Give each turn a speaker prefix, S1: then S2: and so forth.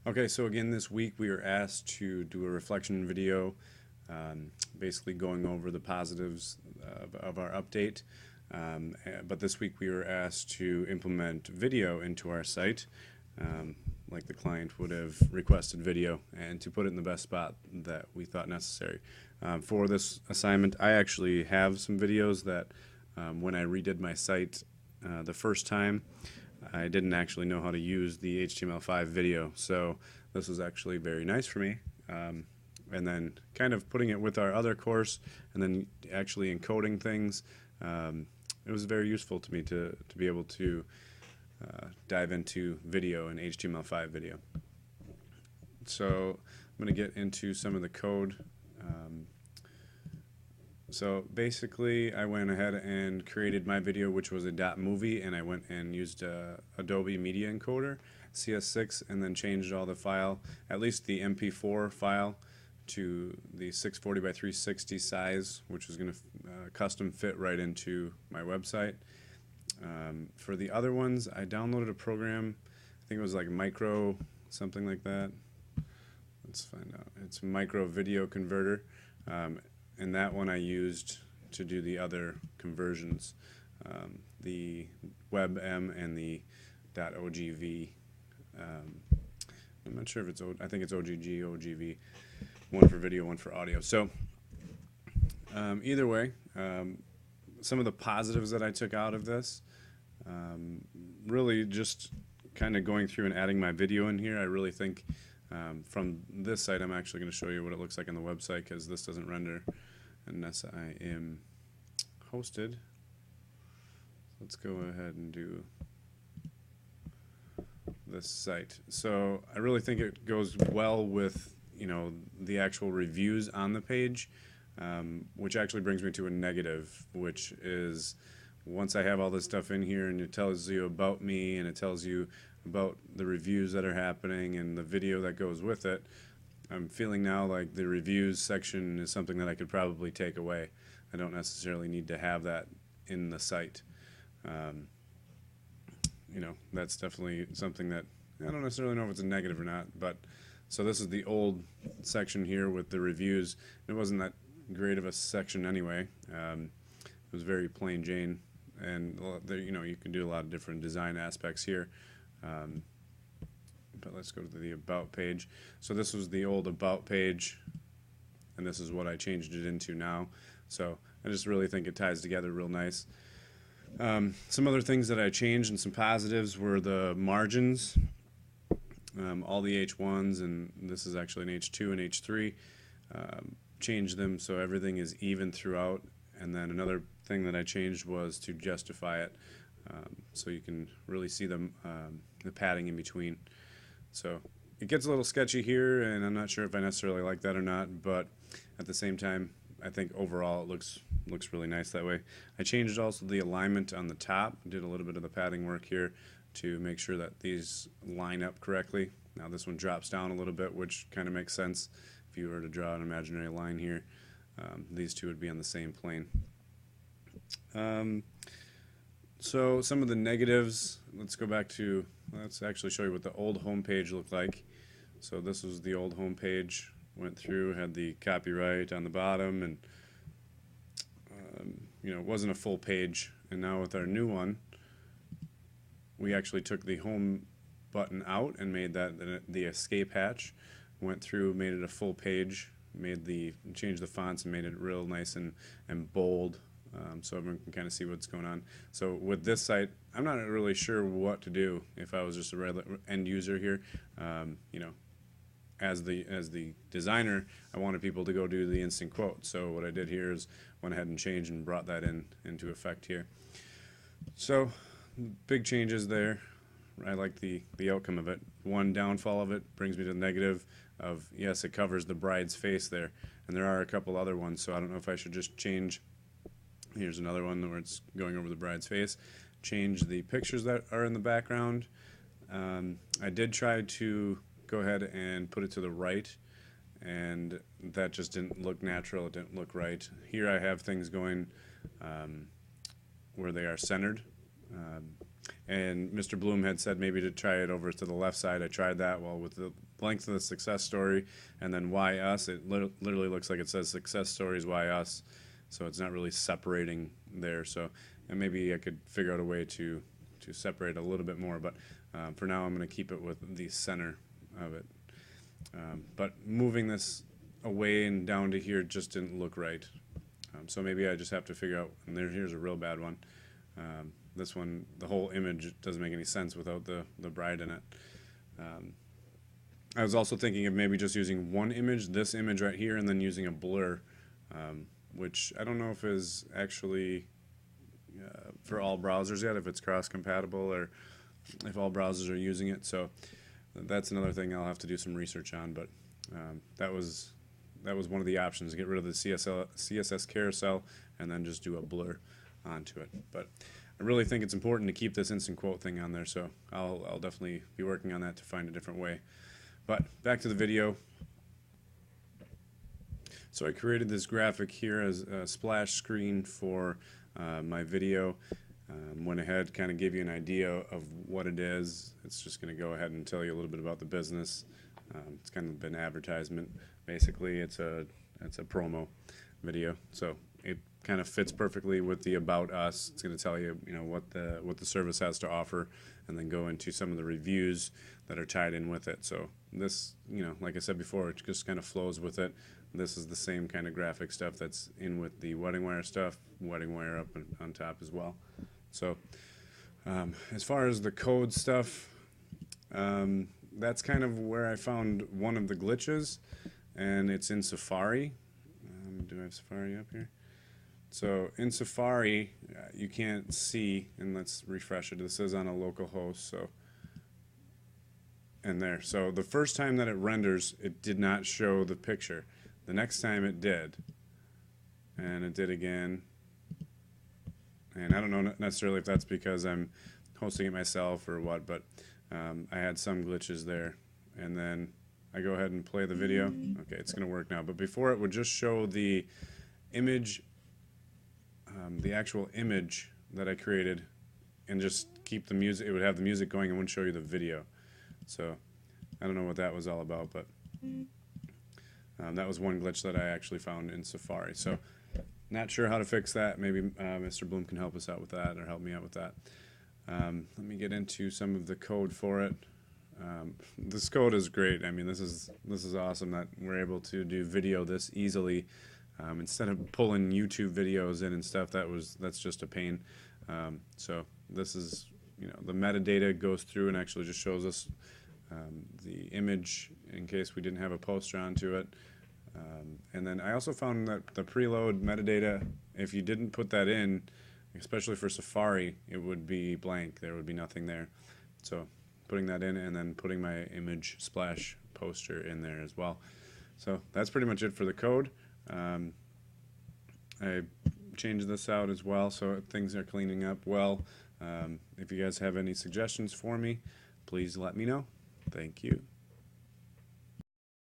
S1: Okay, so again this week we were asked to do a reflection video, basically going over the positives of our update. But this week we were asked to implement video into our site, like the client would have requested video, and to put it in the best spot that we thought necessary. For this assignment, I actually have some videos that when I redid my site the first time, I didn't actually know how to use the HTML5 video, so this was actually very nice for me. And then kind of putting it with our other course and then actually encoding things, it was very useful to me to be able to dive into video and HTML5 video. So I'm going to get into some of the code. So basically I went ahead and created my video, which was a .movie, and I went and used Adobe Media Encoder, CS6, and then changed all the file, at least the MP4 file, to the 640 by 360 size, which is going to custom fit right into my website. For the other ones, I downloaded a program, I think it was like Micro, something like that. Let's find out. It's Micro Video Converter. And that one I used to do the other conversions, the WebM and the .ogv. I'm not sure if it's I think it's OGG, OGV, one for video, one for audio. So either way, some of the positives that I took out of this, really just kind of going through and adding my video in here. I really think from this site, I'm actually going to show you what it looks like on the website, because this doesn't render unless I am hosted. Let's go ahead and do this site. So I really think it goes well with, you know, the actual reviews on the page, which actually brings me to a negative, which is once I have all this stuff in here and it tells you about me and it tells you about the reviews that are happening and the video that goes with it, I'm feeling now like the reviews section is something that I could probably take away. I don't necessarily need to have that in the site. You know, that's definitely something that I don't necessarily know if it's a negative or not. But so this is the old section here with the reviews. It wasn't that great of a section anyway. It was very plain Jane, and you know, you can do a lot of different design aspects here. But let's go to the About page. So this was the old About page, and this is what I changed it into now. So I just really think it ties together real nice. Some other things that I changed and some positives were the margins. All the H1s, and this is actually an H2 and H3. Changed them so everything is even throughout. And then another thing that I changed was to justify it, so you can really see the padding in between. So it gets a little sketchy here, and I'm not sure if I necessarily like that or not, but at the same time, I think overall it looks really nice that way. I changed also the alignment on the top, did a little bit of the padding work here to make sure that these line up correctly. Now this one drops down a little bit, which kind of makes sense. If you were to draw an imaginary line here, these two would be on the same plane. So some of the negatives, let's go back to, let's actually show you what the old home page looked like. So this was the old home page, went through, had the copyright on the bottom, and you know, it wasn't a full page. And now with our new one, we actually took the home button out and made that the escape hatch, went through, made it a full page, changed the fonts and made it real nice and bold. So everyone can kind of see what's going on. So with this site, I'm not really sure what to do if I was just a regular end user here. You know, as the designer, I wanted people to go do the instant quote. So what I did here is went ahead and changed and brought that into effect here. So big changes there. I like the outcome of it. One downfall of it brings me to the negative of, yes, it covers the bride's face there, and there are a couple other ones. So I don't know if I should just change. Here's another one where it's going over the bride's face. Change the pictures that are in the background. I did try to go ahead and put it to the right, and that just didn't look natural. It didn't look right. Here I have things going where they are centered. And Mr. Bloom had said maybe to try it over to the left side. I tried that. Well, with the length of the success story and then why us, it literally looks like it says success stories why us. So it's not really separating there. So and maybe I could figure out a way to separate a little bit more. But for now, I'm going to keep it with the center of it. But moving this away and down to here just didn't look right. So maybe I just have to figure out, and here's a real bad one. This one, the whole image doesn't make any sense without the bride in it. I was also thinking of maybe just using one image, this image right here, and then using a blur, which I don't know if is actually for all browsers yet, if it's cross-compatible or if all browsers are using it. So that's another thing I'll have to do some research on, but that was one of the options, get rid of the CSS carousel and then just do a blur onto it. But I really think it's important to keep this instant quote thing on there, so I'll definitely be working on that to find a different way. But back to the video. So I created this graphic here as a splash screen for my video. Went ahead, kind of gave you an idea of what it is. It's just going to go ahead and tell you a little bit about the business. It's kind of an advertisement. Basically, it's a promo video. So it kind of fits perfectly with the About Us. It's going to tell you, what the service has to offer, and then go into some of the reviews that are tied in with it. So this, like I said before, it just kind of flows with it. This is the same kind of graphic stuff that's in with the wedding wire stuff, wedding wire up on top as well. So as far as the code stuff, that's kind of where I found one of the glitches, and it's in Safari. Do I have Safari up here? So in Safari, you can't see, and let's refresh it. This is on a local host, so and there. So the first time that it renders, it did not show the picture. The next time it did, and it did again. And I don't know necessarily if that's because I'm hosting it myself or what, but I had some glitches there. And then I go ahead and play the video. Okay, it's going to work now. But before, it would just show the image, the actual image that I created, and just keep the music. It would have the music going and wouldn't show you the video. So I don't know what that was all about, but that was one glitch that I actually found in Safari. So not sure how to fix that. Maybe Mr. Bloom can help us out with that, or help me out with that. Let me get into some of the code for it. This code is great. I mean, this is awesome that we're able to do video this easily instead of pulling YouTube videos in and stuff. That's just a pain. So this is, the metadata goes through and actually just shows us the image in case we didn't have a poster onto it. And then I also found that the preload metadata, if you didn't put that in, especially for Safari, it would be blank. There would be nothing there. So putting that in and then putting my image splash poster in there as well. So that's pretty much it for the code. I changed this out as well, so things are cleaning up well. If you guys have any suggestions for me, please let me know. Thank you.